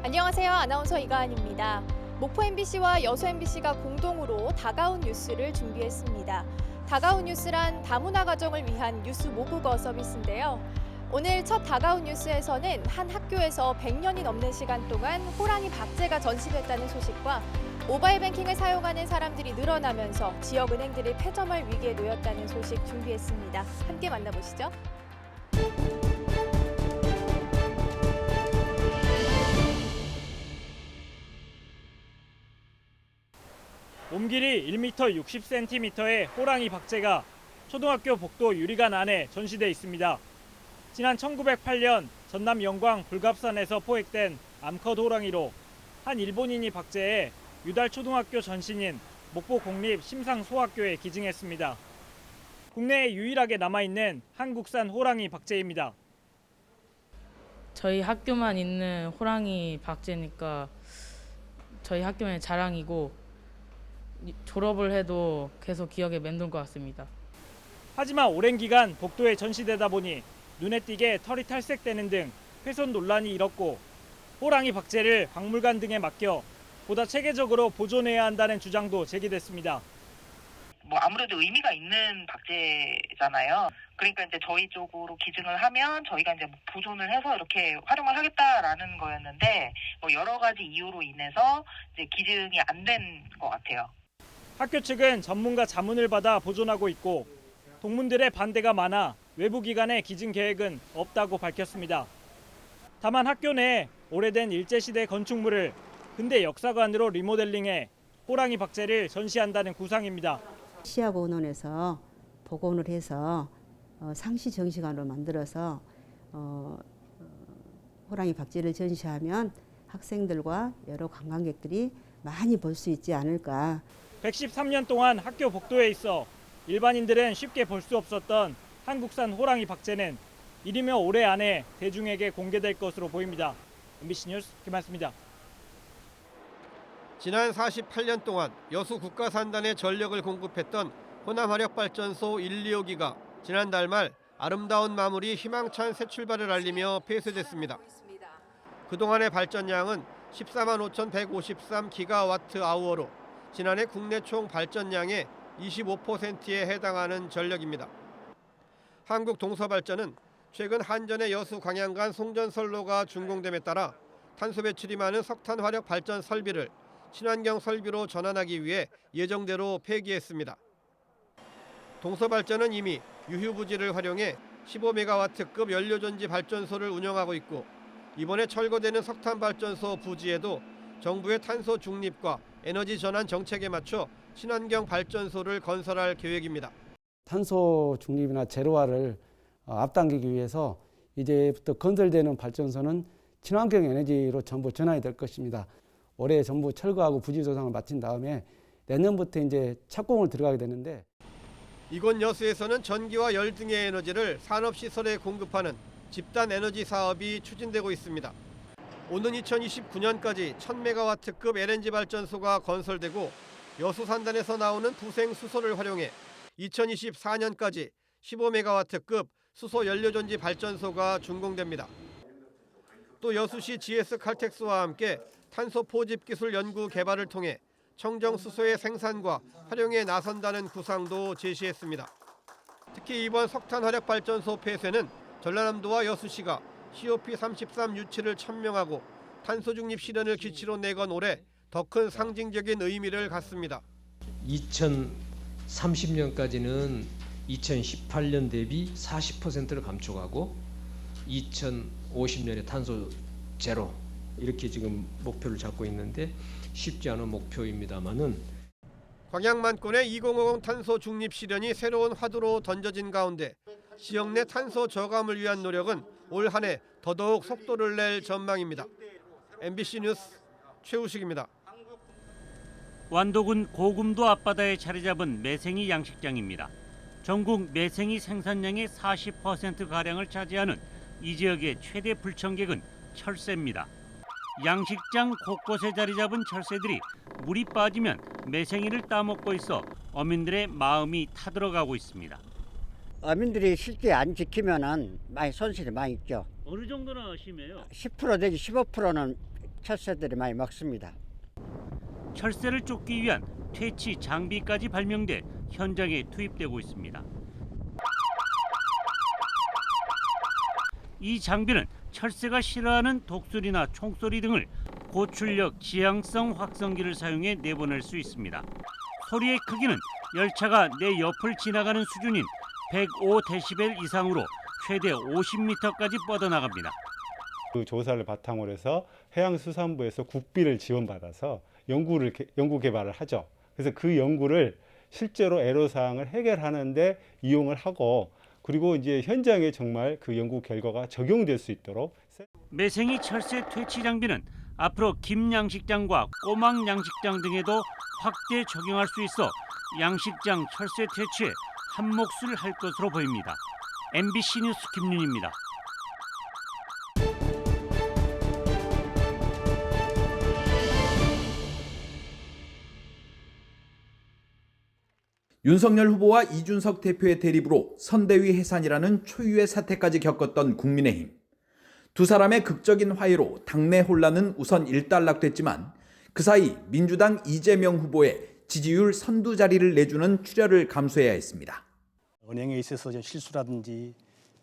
안녕하세요. 아나운서 이가은입니다. 목포 MBC와 여수 MBC가 공동으로 다가온 뉴스를 준비했습니다. 다가온 뉴스란 다문화 가정을 위한 뉴스 모국어 서비스인데요. 오늘 첫 다가온 뉴스에서는 한 학교에서 100년이 넘는 시간 동안 호랑이 박제가 전시됐다는 소식과 모바일 뱅킹을 사용하는 사람들이 늘어나면서 지역은행들이 폐점할 위기에 놓였다는 소식 준비했습니다. 함께 만나보시죠. 몸길이 1m 60cm의 호랑이 박제가 초등학교 복도 유리관 안에 전시돼 있습니다. 지난 1908년 전남 영광 불갑산에서 포획된 암컷 호랑이로 한 일본인이 박제해 유달 초등학교 전신인 목포 공립 심상소학교에 기증했습니다. 국내에 유일하게 남아있는 한국산 호랑이 박제입니다. 저희 학교만 있는 호랑이 박제니까 저희 학교의 자랑이고 졸업을 해도 계속 기억에 맴돌 것 같습니다. 하지만 오랜 기간 복도에 전시되다 보니 눈에 띄게 털이 탈색되는 등 훼손 논란이 일었고 호랑이 박제를 박물관 등에 맡겨 보다 체계적으로 보존해야 한다는 주장도 제기됐습니다. 아무래도 의미가 있는 박제잖아요. 그러니까 이제 저희 쪽으로 기증을 하면 저희가 이제 보존을 해서 이렇게 활용을 하겠다라는 거였는데 여러 가지 이유로 인해서 이제 기증이 안 된 것 같아요. 학교 측은 전문가 자문을 받아 보존하고 있고 동문들의 반대가 많아 외부 기관의 기증 계획은 없다고 밝혔습니다. 다만 학교 내 오래된 일제시대 건축물을 근대 역사관으로 리모델링해 호랑이 박제를 전시한다는 구상입니다. 시야본원에서 복원을 해서 상시 정시관으로 만들어서 호랑이 박제를 전시하면 학생들과 여러 관광객들이 많이 볼 수 있지 않을까. 113년 동안 학교 복도에 있어 일반인들은 쉽게 볼 수 없었던 한국산 호랑이 박제는 이르면 올해 안에 대중에게 공개될 것으로 보입니다. MBC 뉴스 김한수입니다. 지난 48년 동안 여수 국가산단에 전력을 공급했던 호남화력발전소 1, 2호기가 지난달 말 아름다운 마무리 희망찬 새 출발을 알리며 폐쇄됐습니다. 그동안의 발전량은 14만 5,153기가와트 아워로 지난해 국내 총 발전량의 25%에 해당하는 전력입니다. 한국동서발전은 최근 한전의 여수 광양간 송전선로가 준공됨에 따라 탄소 배출이 많은 석탄 화력 발전 설비를 친환경 설비로 전환하기 위해 예정대로 폐기했습니다. 동서발전은 이미 유휴부지를 활용해 15메가와트급 연료전지 발전소를 운영하고 있고 이번에 철거되는 석탄 발전소 부지에도 정부의 탄소 중립과 에너지 전환 정책에 맞춰 친환경 발전소를 건설할 계획입니다. 탄소 중립이나 제로화를 앞당기기 위해서 이제부터 건설되는 발전소는 친환경 에너지로 전부 전환이 될 것입니다. 올해 전부 철거하고 부지 조성을 마친 다음에 내년부터 이제 착공을 들어가게 되는데 이곳 여수에서는 전기와 열 등의 에너지를 산업시설에 공급하는 집단 에너지 사업이 추진되고 있습니다. 오는 2029년까지 1000메가와트급 LNG 발전소가 건설되고 여수 산단에서 나오는 부생 수소를 활용해 2024년까지 15메가와트급 수소 연료전지 발전소가 준공됩니다. 또 여수시 GS 칼텍스와 함께 탄소 포집 기술 연구 개발을 통해 청정 수소의 생산과 활용에 나선다는 구상도 제시했습니다. 특히 이번 석탄 화력 발전소 폐쇄는 전라남도와 여수시가 COP33 유치를 천명하고 탄소 중립 실현을 기치로 내건 올해 더 큰 상징적인 의미를 갖습니다. 2030년까지는 2018년 대비 40%를 감축하고 2050년에 탄소 제로 이렇게 지금 목표를 잡고 있는데 쉽지 않은 목표입니다만은 광양만권의 2050 탄소 중립 실현이 새로운 화두로 던져진 가운데 지역 내 탄소 저감을 위한 노력은 올 한 해 더더욱 속도를 낼 전망입니다. MBC 뉴스 최우식입니다. 완도군 고금도 앞바다에 자리 잡은 매생이 양식장입니다. 전국 매생이 생산량의 40%가량을 차지하는 이 지역의 최대 불청객은 철새입니다. 양식장 곳곳에 자리 잡은 철새들이 물이 빠지면 매생이를 따먹고 있어 어민들의 마음이 타들어가고 있습니다. 어민들이 실제 안 지키면은 많이 손실이 많이 있죠. 어느 정도나 심해요? 10% 내지 15%는 철새들이 많이 먹습니다. 철새를 쫓기 위한 퇴치 장비까지 발명돼 현장에 투입되고 있습니다. 이 장비는 철새가 싫어하는 독소리나 총소리 등을 고출력 지향성 확성기를 사용해 내보낼 수 있습니다. 소리의 크기는 열차가 내 옆을 지나가는 수준인 105데시벨 이상으로 최대 50m까지 뻗어나갑니다. 그 조사를 바탕으로 해서 해양수산부에서 국비를 지원받아서 연구 개발을 하죠. 그래서 그 연구를 실제로 애로사항을 해결하는데 이용을 하고, 그리고 이제 현장에 정말 그 연구 결과가 적용될 수 있도록. 매생이 철새 퇴치 장비는 앞으로 김양식장과 꼬막 양식장 등에도 확대 적용할 수 있어 양식장 철새 퇴치에 한몫을 할 것으로 보입니다. MBC 뉴스 김윤입니다. 윤석열 후보와 이준석 대표의 대립으로 선대위 해산이라는 초유의 사태까지 겪었던 국민의힘. 두 사람의 극적인 화해로 당내 혼란은 우선 일단락됐지만 그 사이 민주당 이재명 후보의 지지율 선두 자리를 내주는 출혈을 감수해야 했습니다. 은행에 있어서 실수라든지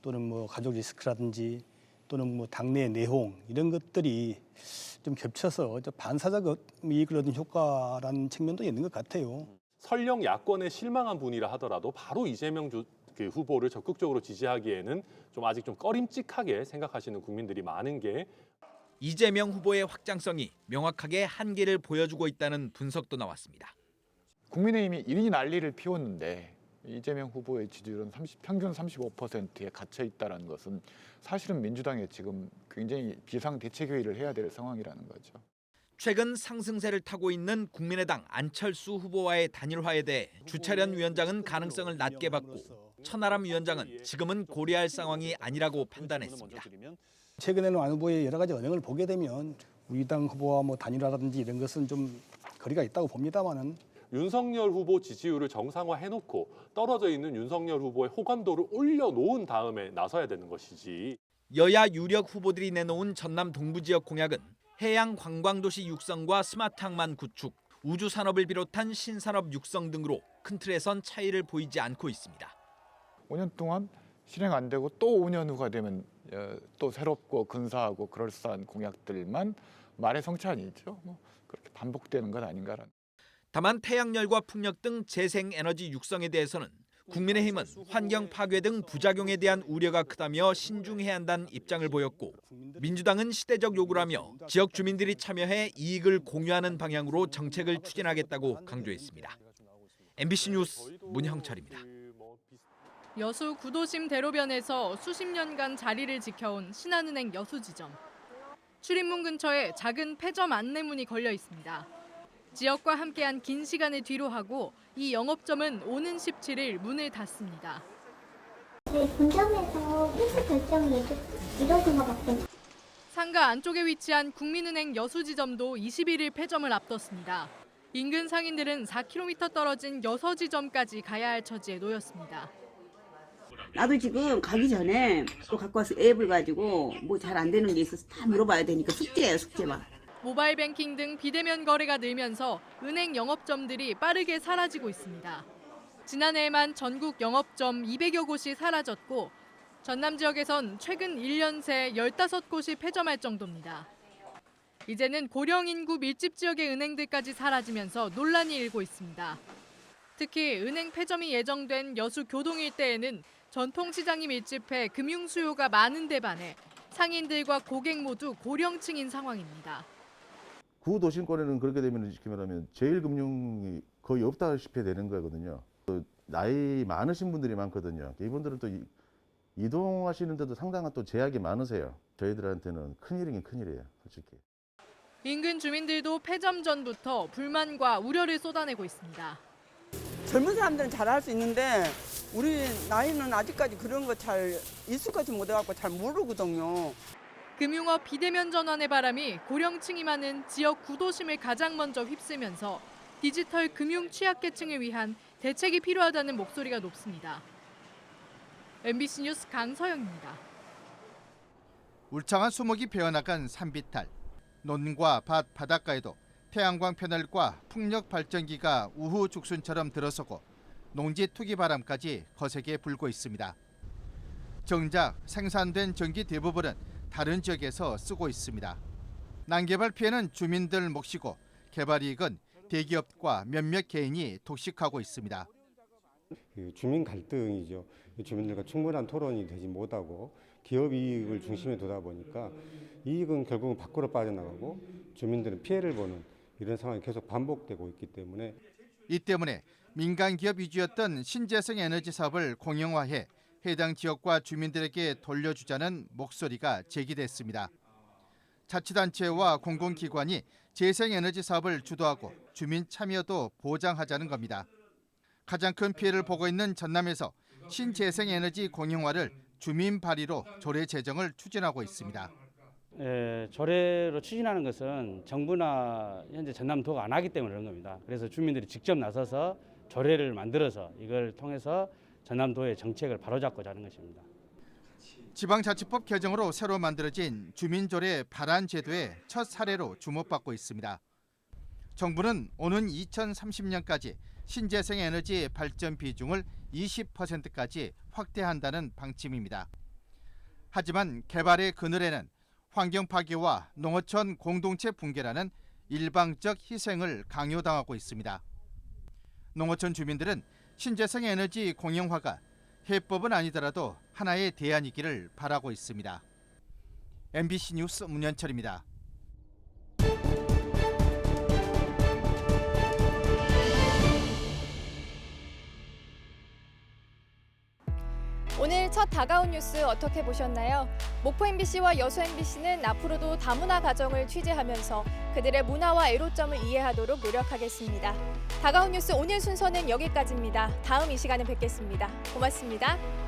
또는 뭐 가족 리스크라든지 또는 뭐 당내 내홍 이런 것들이 좀 겹쳐서 반사적 이익을 얻은 효과라는 측면도 있는 것 같아요. 설령 야권에 실망한 분이라 하더라도 바로 이재명 후보를 적극적으로 지지하기에는 좀 아직 좀 꺼림칙하게 생각하시는 국민들이 많은 게, 이재명 후보의 확장성이 명확하게 한계를 보여주고 있다는 분석도 나왔습니다. 국민의힘이 이리 난리를 피웠는데 이재명 후보의 지지율은 평균 35%에 갇혀 있다는 것은 사실은 민주당에 지금 굉장히 비상대책회의를 해야 될 상황이라는 거죠. 최근 상승세를 타고 있는 국민의당 안철수 후보와의 단일화에 대해 주차련 위원장은 가능성을 낮게 봤고 천하람 위원장은 지금은 고려할 상황이 아니라고 판단했습니다. 최근에는 안 후보의 여러 가지 언행을 보게 되면 우리 당 후보와 뭐 단일화라든지 이런 것은 좀 거리가 있다고 봅니다만은, 윤석열 후보 지지율을 정상화해놓고 떨어져 있는 윤석열 후보의 호감도를 올려놓은 다음에 나서야 되는 것이지. 여야 유력 후보들이 내놓은 전남 동부 지역 공약은 해양 관광도시 육성과 스마트 항만 구축, 우주 산업을 비롯한 신산업 육성 등으로 큰 틀에선 차이를 보이지 않고 있습니다. 5년 동안 실행 안 되고 또 5년 후가 되면 또 새롭고 근사하고 그럴싸한 공약들만 말의 성찬이죠. 뭐 그렇게 반복되는 건 아닌가라는. 다만 태양열과 풍력 등 재생에너지 육성에 대해서는 국민의힘은 환경 파괴 등 부작용에 대한 우려가 크다며 신중해야 한다는 입장을 보였고, 민주당은 시대적 요구라며 지역 주민들이 참여해 이익을 공유하는 방향으로 정책을 추진하겠다고 강조했습니다. MBC 뉴스 문형철입니다. 여수 구도심 대로변에서 수십 년간 자리를 지켜온 신한은행 여수지점. 출입문 근처에 작은 폐점 안내문이 걸려 있습니다. 지역과 함께한 긴 시간을 뒤로하고 이 영업점은 오는 17일 문을 닫습니다. 본점에서 폐쇄 결정이 이뤄진 것 같아요. 상가 안쪽에 위치한 국민은행 여수지점도 21일 폐점을 앞뒀습니다. 인근 상인들은 4km 떨어진 여서지점까지 가야 할 처지에 놓였습니다. 나도 지금 가기 전에 또 갖고 와서 앱을 가지고 뭐 잘 안 되는 게 있어서 다 물어봐야 되니까 숙제예요, 숙제만. 모바일 뱅킹 등 비대면 거래가 늘면서 은행 영업점들이 빠르게 사라지고 있습니다. 지난해에만 전국 영업점 200여 곳이 사라졌고 전남 지역에선 최근 1년 새 15곳이 폐점할 정도입니다. 이제는 고령 인구 밀집 지역의 은행들까지 사라지면서 논란이 일고 있습니다. 특히 은행 폐점이 예정된 여수 교동 일대에는 전통시장이 밀집해 금융 수요가 많은 데 반해 상인들과 고객 모두 고령층인 상황입니다. 구도심권에는 그렇게 되면 쉽게 말하면 제일금융이 거의 없다시피 되는 거거든요. 나이 많으신 분들이 많거든요. 이분들은 또 이동하시는데도 상당한 또 제약이 많으세요. 저희들한테는 큰일이긴 큰일이에요, 솔직히. 인근 주민들도 폐점 전부터 불만과 우려를 쏟아내고 있습니다. 젊은 사람들은 잘 할 수 있는데 우리 나이는 아직까지 그런 거 잘 익숙하지 못해갖고 잘 모르거든요. 금융업 비대면 전환의 바람이 고령층이 많은 지역 구도심을 가장 먼저 휩쓰면서 디지털 금융 취약계층을 위한 대책이 필요하다는 목소리가 높습니다. MBC 뉴스 강서영입니다. 울창한 수목이 베어나간 산비탈. 논과 밭 바닷가에도 태양광 패널과 풍력 발전기가 우후 죽순처럼 들어서고 농지 투기 바람까지 거세게 불고 있습니다. 정작 생산된 전기 대부분은 다른 지역에서 쓰고 있습니다. 난개발 피해는 주민들 몫이고 개발 이익은 대기업과 몇몇 개인이 독식하고 있습니다. 주민 갈등이죠. 주민들과 충분한 토론이 되지 못하고 기업 이익을 중심에 두다 보니까 이익은 결국은 밖으로 빠져나가고 주민들은 피해를 보는 이런 상황이 계속 반복되고 있기 때문에 이 때문에 민간 기업 위주였던 신재생 에너지 사업을 공영화해 해당 지역과 주민들에게 돌려주자는 목소리가 제기됐습니다. 자치단체와 공공기관이 재생에너지 사업을 주도하고 주민 참여도 보장하자는 겁니다. 가장 큰 피해를 보고 있는 전남에서 신재생에너지 공영화를 주민 발의로 조례 제정을 추진하고 있습니다. 조례로 추진하는 것은 정부나 현재 전남도가 안 하기 때문에 그런 겁니다. 그래서 주민들이 직접 나서서 조례를 만들어서 이걸 통해서 전남도의 정책을 바로잡고자 하는 것입니다. 지방자치법 개정으로 새로 만들어진 주민조례 발안 제도의 첫 사례로 주목받고 있습니다. 정부는 오는 2030년까지 신재생 에너지 발전 비중을 20%까지 확대한다는 방침입니다. 하지만 개발의 그늘에는 환경 파괴와 농어촌 공동체 붕괴라는 일방적 희생을 강요당하고 있습니다. 농어촌 주민들은 신재생 에너지 공영화가 해법은 아니더라도 하나의 대안이기를 바라고 있습니다. MBC 뉴스 문현철입니다. 오늘 첫 다가온 뉴스 어떻게 보셨나요? 목포 MBC와 여수 MBC는 앞으로도 다문화 가정을 취재하면서 그들의 문화와 애로점을 이해하도록 노력하겠습니다. 다가온 뉴스 오늘 순서는 여기까지입니다. 다음 이 시간에 뵙겠습니다. 고맙습니다.